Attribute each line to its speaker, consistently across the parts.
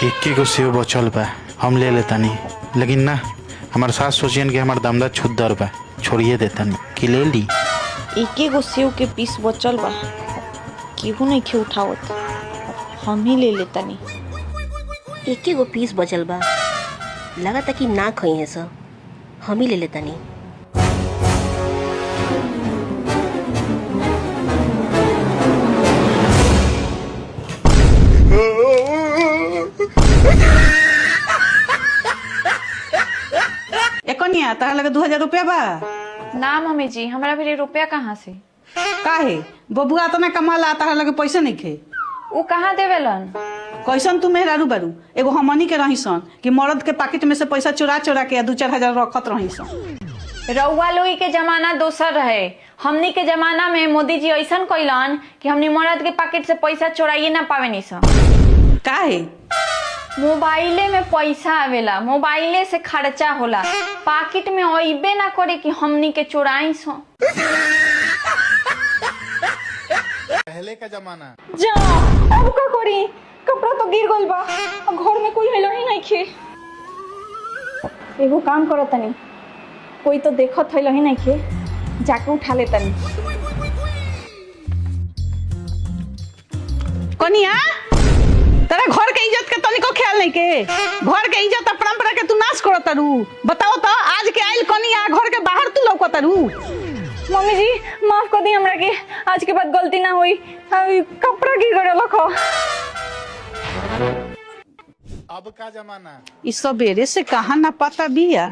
Speaker 1: इक्की को सेव बचल बा, हम ले लेतानी। लेकिन ना, हमार सास सोचियन कि हमार दामदा छुद्दर बा, छोड़िए देतानी कि ले ली।
Speaker 2: इक्की को सेव के पीस बचल बा, केहू नहीं खे उठावत, हम ही ले लेतानी।
Speaker 3: एके गो पीस बचल बा, लगता कि ना खई है सब, हम ही ले लेतानी।
Speaker 4: कनिया तारा लगे 2000 रुपया बा?
Speaker 5: ना मम्मी जी, हमारा भी रुपया कहाँ से?
Speaker 4: काहे बबुआ तो ना कमाला, तारा लगे पैसे नहीं खे?
Speaker 5: वो कहाँ देवेलन?
Speaker 4: कैसन तू मेहरारू बारू? एगो हमनी के रही सन कि मर्द के पाकिट में से पैसा चुरा चुरा के 2-4 हजार रखत रही सन।
Speaker 5: रउआ लोई के जमाना दोसर रहे, हमनी के जमाना में मोदी जी ऐसा कैलन कि हमनी मर्द के पाकिट से पैसा चुराइए ना पावे नहीं सन।
Speaker 4: काहे?
Speaker 5: मोबाइले में पैसा आवेला, मोबाइले से खर्चा होला, पाकिट में अइबे ना करे कि हमनी के चुराई सो।
Speaker 1: पहले का जमाना
Speaker 5: जा अब का करी, कपड़ा तो गिर गइल बा, घर में कोई हेलो ही नहीं खे। एगो काम करो तनी, कोई तो देखत हेलो ही नहीं खे, जाके उठा ले तनी।
Speaker 4: कनिया तेरा घर के इज्जत के तनिको ख्याल नहीं के? घर के इज्जत परंपरा के तू नाश करत तारू। बताओ तो आज के आइल कनिया घर के बाहर तू लौकत तारू।
Speaker 5: मम्मी जी माफ कर दी हमरा के, आज के बाद गलती ना हुई, कपड़ा गिर गए लखो।
Speaker 1: अब का जमाना?
Speaker 4: इस सबेरे से कहाँ ना पता बिया।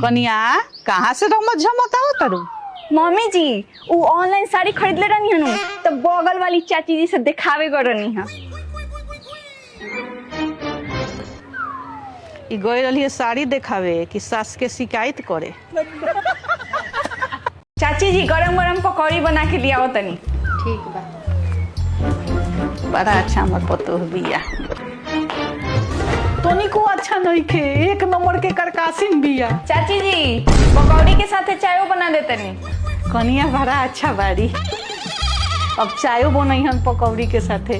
Speaker 4: कनिया कहाँ से रमत झमत आओ तारू?
Speaker 5: मम्मी जी वो ऑनलाइन साड़ी खरीद ले रही हनु, तो बगल वाली चाची जी से दिखावे कर रही है।
Speaker 4: ई गई रही साड़ी देखावे कि सास के शिकायत करे।
Speaker 5: चाची जी गरम गरम पकौड़ी बना के लिया तनी।
Speaker 3: ठीक बा।
Speaker 4: बड़ा अच्छा हमर पतोह बिया। तनिको अच्छा नहीं खे, एक नंबर के करकासिन बिया।
Speaker 5: चाची जी पकौड़ी के साथ चायो बना दे तनी।
Speaker 4: कनिया बड़ा अच्छा बाड़ी, अब चायो बनई हन पकौड़ी के साथे।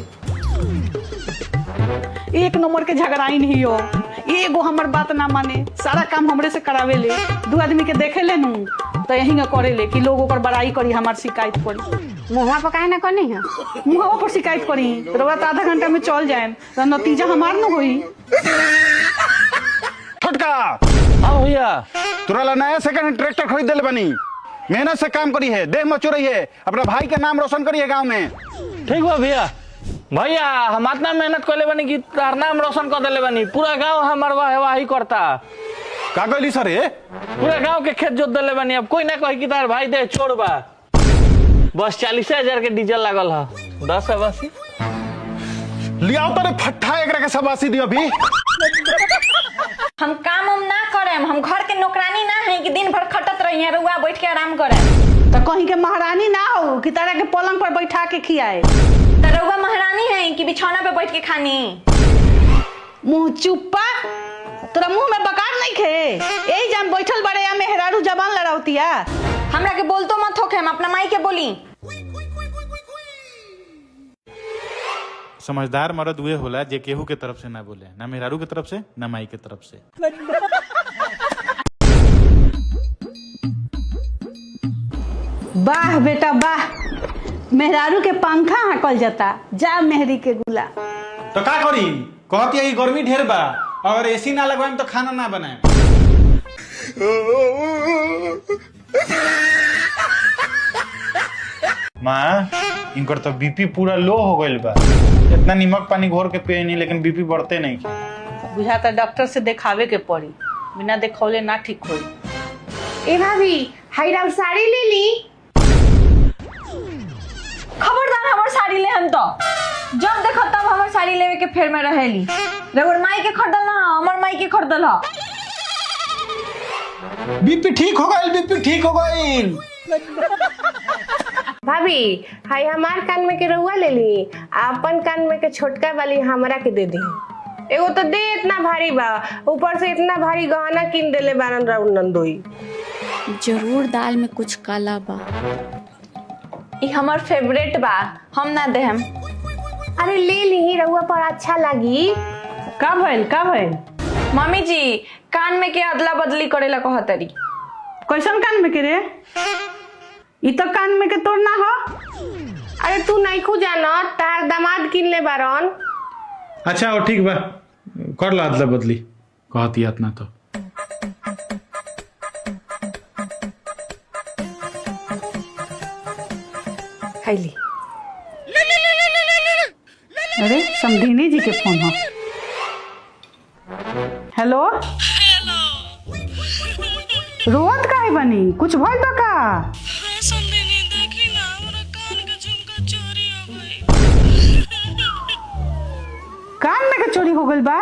Speaker 4: एक नंबर के झगड़ाई नहीं हो, एगो हमर बात ना माने, सारा काम हमरे से करावे ले। 2 आदमी के देखे ले नू तो यही न करे ले कि लोग ओकर बड़ाई करी, हमार शिकायत करी।
Speaker 3: मुँह पर काहे ना करनी है?
Speaker 4: मुँहवा पर शिकायत करी तो आधा घंटा में चल जाए तो नतीजा हमार न होई।
Speaker 1: छोटका
Speaker 6: हाँ भैया,
Speaker 1: तुरा ला नया सेकंड ट्रैक्टर खरीद ले बनी, मेहनत से काम करी है, देह मचो रही है, अपना भाई के नाम रोशन करी है गाँव में।
Speaker 6: ठीक बा भैया। भैया हम इतना मेहनत कर ले बनी कि तार नाम रोशन कर दे बनी, पूरा गांव हमार वाही करता।
Speaker 1: का कहली सर?
Speaker 6: पूरा गांव के खेत जोत दे बनी, अब कोई ना कहे कि तार भाई दे छोड़ बा। बस 40,000 के डीजल लागल है, 10 बसी
Speaker 1: लियाओ तारे फट्टा एक के सबासी दियो अभी।
Speaker 5: हम काम हम ना करे, हम घर के नौकरानी ना है कि दिन भर खटत रही है, रुआ बैठ के आराम करे।
Speaker 4: तो कहीं के महारानी ना हो कि तारा के पलंग पर बैठा के खियाए।
Speaker 5: तो रुआ महारानी है कि बिछौना पे बैठ के खानी।
Speaker 4: मुंह चुप्पा, तोरा मुंह में बकार नहीं खे? यही जान बैठल बड़े या मेहरारू जबान लड़ावतिया।
Speaker 5: हमरा के बोलतो मत होके, हम अपना माई के बोली।
Speaker 1: समझदार मर्द हुए होला जे केहू के तरफ से ना बोले, ना मेहरारू के तरफ से ना माई के तरफ से।
Speaker 4: वाह बेटा वाह, मेहरारू के पंखा हकल जाता, जा मेहरी के गुला।
Speaker 1: तो का करी? कहती है गर्मी ढेर बा, अगर एसी ना लगवाएम तो खाना ना बनाए। माँ इनकर तो बीपी पूरा लो हो गइल बा, इतना नीमक पानी घोर के पिए नहीं लेकिन बीपी बढ़ते नहीं।
Speaker 4: बुझाता डॉक्टर से देखावे के पड़ी, बिना देखौले ना ठीक होई।
Speaker 3: ए भाभी, हाईराम साड़ी ले ली।
Speaker 5: खबरदार हमार साड़ी ले, हम तो जब देखो तब हमार साड़ी लेवे के फेर में रहेली। रउर माई के खरीदल ना, हमार माई के खरीदल हा।
Speaker 1: बीपी ठीक हो गइल, बीपी ठीक हो गइल।
Speaker 3: भाभी हाई हमार कान में के रहुआ ले ली, अपन कान में के छोटका वाली हमरा के दे दी। एगो तो दे इतना भारी बा, ऊपर से इतना भारी गहना किन देले बारन राउर नंदोई।
Speaker 2: जरूर दाल में कुछ काला बा।
Speaker 5: ई हमार फेवरेट बा, हम ना देहम।
Speaker 3: अरे ले ली रउआ पर अच्छा लगी।
Speaker 4: का भइल का भइल?
Speaker 5: मम्मी जी कान में के अदला बदली करेला कहतरी।
Speaker 4: कैसन कान में के रे? ई तो कान में के तोड़ ना हो।
Speaker 3: अरे तू नहीं खू जाना तार दामाद किन ले बारन।
Speaker 7: अच्छा हो ठीक बा, कर ला अदला बदली कहती इतना तो।
Speaker 3: खैली
Speaker 4: अरे समधिनी जी के फोन हो। हेलो रोवत काहे बनी? कुछ भइल बा का? कान में के चोरी हो गइल बा?